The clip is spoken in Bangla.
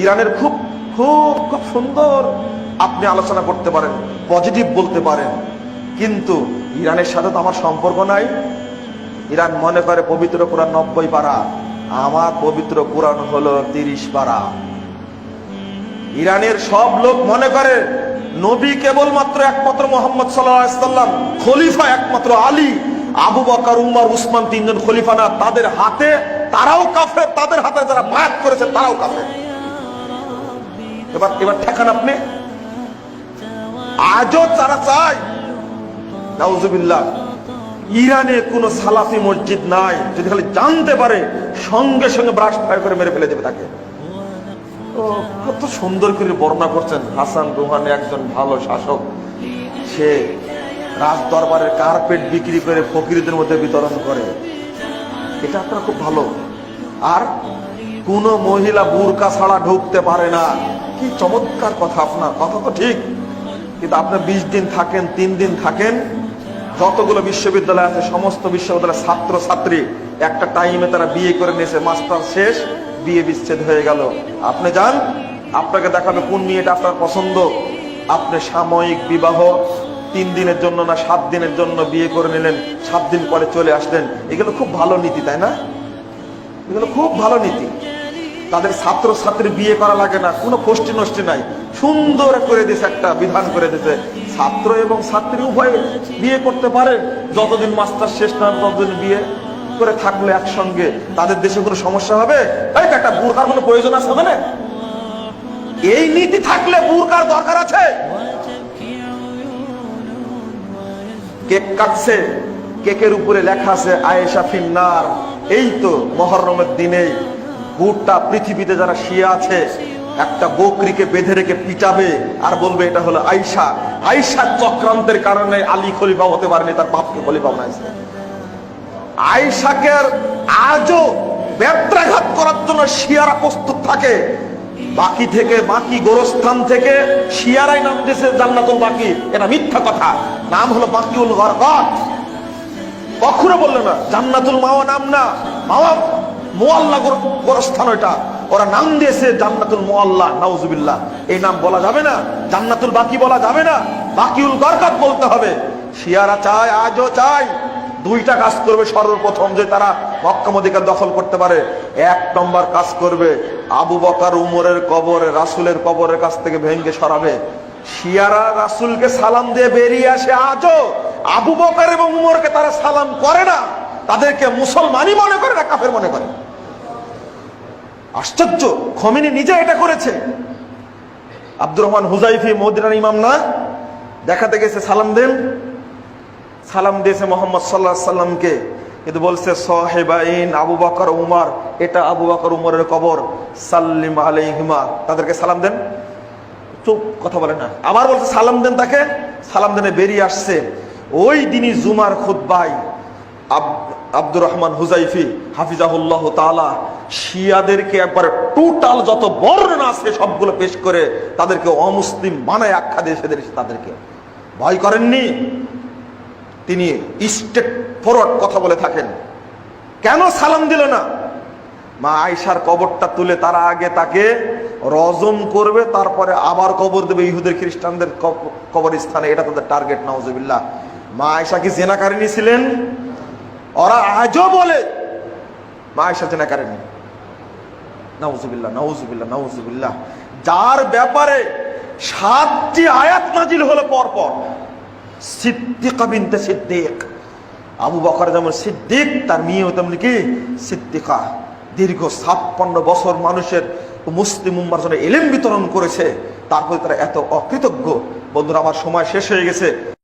ইরানের খুব খুব খুব সুন্দর আপনি আলোচনা করতে পারেন, পজিটিভ বলতে পারেন, কিন্তু ইরানের সাথে তো আমার সম্পর্ক নাই। ইরান মনে করে পবিত্র কোরআন 90 পারা, আমার পবিত্র কোরআন হলো 30 পারা। ইরানের সব লোক মনে করে নবী কেবলমাত্র একমাত্র মুহাম্মদ সাল্লাল্লাহু আলাইহি সাল্লাম, খলিফা একমাত্র আলী, আবু বকর, উমর, উসমান তিনজন খলিফা না, তাদের হাতে তারাও কাফের, তাদের হাতে যারা বায়াত করেছে তারাও কাফের। এবার ঠেকান আপনি। আজও তারা চায়, নাউজুবিল্লাহ, ইরানে কোনো সালাফি মসজিদ নাই, যদি খালি জানতে পারে সঙ্গে সঙ্গে ব্রাস্ট ফায়ার করে মেরে ফেলে দেবে তাকে। কত সুন্দর করে বর্ণনা করছেন হাসান রুহানি, একজন ভালো শাসক, সে রাজ দরবারের কার্পেট বিক্রি করে ফকিরদের মধ্যে বিতরণ করে, এটা আপনার খুব ভালো। আর কোন মহিলা বুরকা ছাড়া ঢুকতে পারে না, কি চমৎকার কথা। আপনার কথা তো ঠিক, কিন্তু আপনি 20 দিন থাকেন, 3 দিন থাকেন, যতগুলো বিশ্ববিদ্যালয় আছে সমস্ত বিশ্ববিদ্যালয়ের ছাত্র ছাত্রী একটা টাইমে তারা বিয়ে করে নিয়েছে, মাস্টার শেষ, বিয়ে বিচ্ছেদ হয়ে গেল। আপনি যান, আপনাকে দেখাবে কোন মেয়েটা আপনার পছন্দ। আপনি সাময়িক বিবাহ 3 দিনের জন্য না 7 দিনের জন্য বিয়ে করে নিলেন, 7 দিন পরে চলে আসলেন। এগুলো খুব ভালো নীতি, তাই না? এগুলো খুব ভালো নীতি। তাদের ছাত্র ছাত্রী বিয়ে করা লাগে না, কোনো কষ্টি নষ্টি নাই, সুন্দর করে দিয়েছে, একটা বিধান করে দিয়েছে, ছাত্র এবং ছাত্রী উভয় বিয়ে করতে পারে, যতদিন মাস্টার শেষ না ততদিন বিয়ে করে থাকলে একসঙ্গে। তাদের দেশে কোনো সমস্যা হবে? একটা বুরকার কোনো প্রয়োজন আছে না? এই নীতি থাকলে বুরকার দরকার আছে? কেক কাটছে, কেকের উপরে লেখা আছে আয়েশা ফিন্নার। এই তো মুহররমের দিনে গোটা পৃথিবীতে যারা শিয়া আছে একটা বকরিকে বেঁধে রেখে পিটাবে আর বলবে এটা হলো আয়েশা। আয়েশার চক্রান্তের কারণে আলী খলিফা হতে পারেনি, তার বাপকে খলিফা বানাইছে। আয়েশাকে আজও ব্যত্রাঘাত করার জন্য শিয়ারা প্রস্তুত থাকে। বাকি থেকে, বাকি গোরস্থান থেকে শিয়ারাই নাম দিয়েছে জান্নাতুল বাকি। এটা মিথ্যা কথা, নাম হলো বাকিউল গরকাত। কখনো বললো না জান্নাতুল মাওয়া, নাম না, মাওয়া মুআল্লা গোরস্থান, ওইটা ওরা নাম দিয়েছে জান্নাতুল মুআল্লা। নাউজুবিল্লাহ, এই নাম বলা যাবে না, জান্নাতুল বাকি বলা যাবে না, বাকিউল গরকাত বলতে হবে। শিয়ারা চায়, আজও চায়, 2টা কাজ করবে। সর্বপ্রথম যে তারা মক্কা মদিনা দখল করতে পারে, 1 নম্বর কাজ করবে, আবু বকর উমরের কবরে, রাসূলের কবরের কাছ থেকে ভেঙে সরাবে। শিয়ারা রাসূলকে সালাম দিয়ে বেরিয়ে আসে, আজও আবু বকর এবং উমরকে তারা সালাম করে না, তাদেরকে মুসলমানই মনে করে না, কাফের মনে করে। আশ্চর্য, খোমেনি নিজে এটা করেছে। আব্দুর রহমান হুজাইফি মদিনার ইমাম না, দেখাতে গেছে, সালাম দেন, সালাম দিয়েছে মোহাম্মদ সাল্লাল্লাহু আলাইহি সাল্লামকে, কিন্তু বলছে সাহেবাইন আবু বকর উমর, এটা আবু বকর উমরের কবর, সাল্লিম আলাইহিমা, তাদেরকে সালাম দেন। চুপ, কথা বলে না। আবার বলছে সালাম দেন তাকে, সালাম দেনে বেরিয়ে আসছে। ওই দিনই জুমার খুতবায় আব্দুর রহমান হুজাইফি হাফিজাহুল্লাহ তাআলা শিয়াদেরকে একবার টোটাল যত বর্ণনা আছে সবগুলো পেশ করে তাদেরকে অমুসলিম বানায় আখ্যা দিয়ে তাদেরকে ভয় করেননি। তিনি স্ট্রেট ফরওয়ার্ড কথা বলে থাকেন। কেন সালাম দিল না? মা আয়েশার কবরটা তুলে তারা আগে তাকে রজম করবে, তারপরে আবার কবর দেবে ইহুদের খ্রিস্টানদের কবরস্থানে, এটা তাদের টার্গেট। নাউজুবিল্লাহ, মা আয়েশা কি জেনাকারিনী ছিলেন? ওরা আজও বলে মা আয়েশা জেনাকারিনী। নাউজুবিল্লাহ, নাউজুবিল্লাহ, নাউজুবিল্লাহ। যার ব্যাপারে 7টি আয়াত নাজিল হলো পরপর, সিদ্দিকা বিনতে সিদ্দিক, আবু বকর যেমন সিদ্দিক, তার মেয়েও তেমনি কি সিদ্দিকা। দীর্ঘ 56 বছর মানুষের মুসলিম উম্মার জন্য ইলম বিতরণ করেছে, তারপরে তারা এত অকৃতজ্ঞ। বন্ধুরা, আমার সময় শেষ হয়ে গেছে।